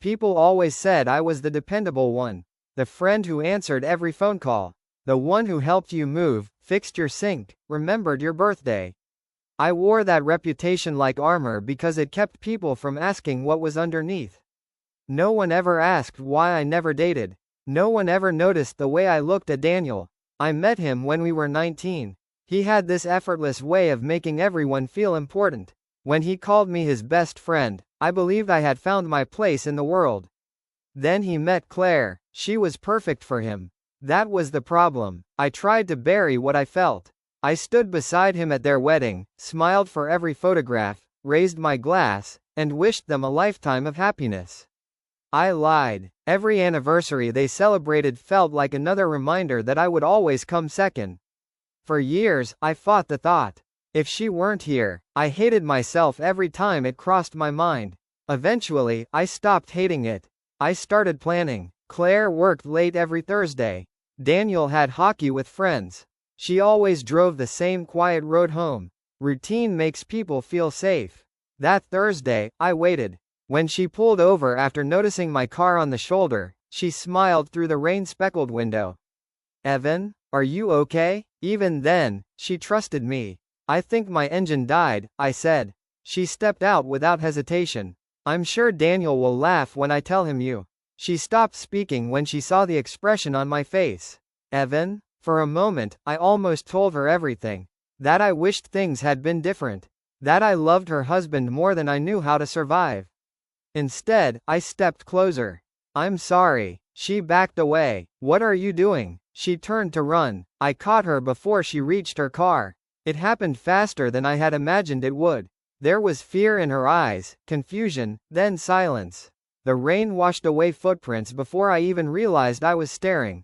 People always said I was the dependable one, the friend who answered every phone call, the one who helped you move, fixed your sink, remembered your birthday. I wore that reputation like armor because it kept people from asking what was underneath. No one ever asked why I never dated. No one ever noticed the way I looked at Daniel. I met him when we were 19. He had this effortless way of making everyone feel important. When he called me his best friend, I believed I had found my place in the world. Then he met Claire. She was perfect for him. That was the problem. I tried to bury what I felt. I stood beside him at their wedding, smiled for every photograph, raised my glass, and wished them a lifetime of happiness. I lied. Every anniversary they celebrated felt like another reminder that I would always come second. For years, I fought the thought. If she weren't here, I hated myself every time it crossed my mind. Eventually, I stopped hating it. I started planning. Claire worked late every Thursday. Daniel had hockey with friends. She always drove the same quiet road home. Routine makes people feel safe. That Thursday, I waited. When she pulled over after noticing my car on the shoulder, she smiled through the rain-speckled window. "Evan, are you okay?" Even then, she trusted me. "I think my engine died," I said. She stepped out without hesitation. "I'm sure Daniel will laugh when I tell him you." She stopped speaking when she saw the expression on my face. "Evan?" For a moment, I almost told her everything. That I wished things had been different. That I loved her husband more than I knew how to survive. Instead, I stepped closer. "I'm sorry." She backed away. "What are you doing?" She turned to run. I caught her before she reached her car. It happened faster than I had imagined it would. There was fear in her eyes, confusion, then silence. The rain washed away footprints before I even realized I was staring.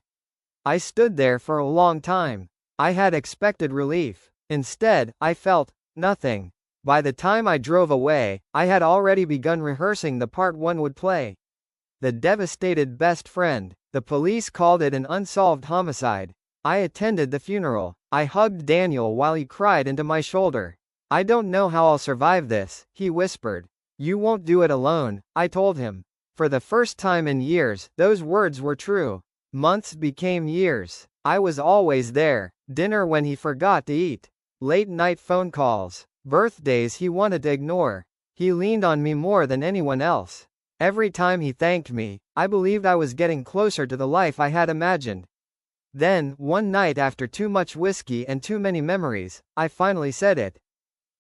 I stood there for a long time. I had expected relief. Instead, I felt nothing. By the time I drove away, I had already begun rehearsing the part one would play. The devastated best friend. The police called it an unsolved homicide. I attended the funeral. I hugged Daniel while he cried into my shoulder. "I don't know how I'll survive this," he whispered. "You won't do it alone," I told him. For the first time in years, those words were true. Months became years. I was always there. Dinner when he forgot to eat. Late night phone calls. Birthdays he wanted to ignore. He leaned on me more than anyone else. Every time he thanked me, I believed I was getting closer to the life I had imagined. Then, one night after too much whiskey and too many memories, I finally said it.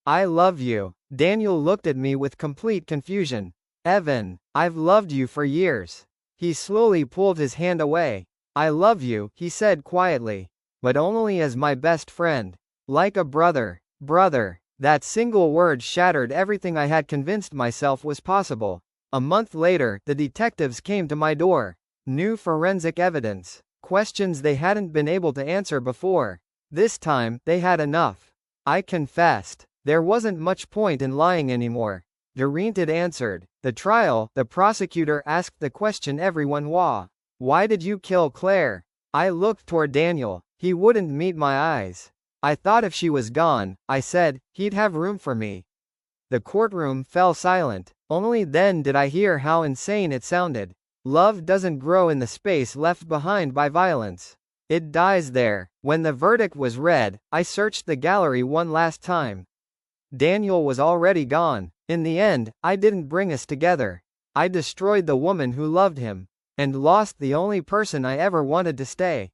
"I love you." Daniel looked at me with complete confusion. "Evan, I've loved you for years." He slowly pulled his hand away. "I love you," he said quietly. "But only as my best friend. Like a brother." Brother. That single word shattered everything I had convinced myself was possible. A month later, the detectives came to my door. New forensic evidence. Questions they hadn't been able to answer before. This time, they had enough. I confessed. There wasn't much point in lying anymore. Durant had answered. The trial, the prosecutor asked the question everyone was. "Why did you kill Claire?" I looked toward Daniel. He wouldn't meet my eyes. "I thought if she was gone," I said, "he'd have room for me." The courtroom fell silent. Only then did I hear how insane it sounded. Love doesn't grow in the space left behind by violence. It dies there. When the verdict was read, I searched the gallery one last time. Daniel was already gone. In the end, I didn't bring us together. I destroyed the woman who loved him. And lost the only person I ever wanted to stay.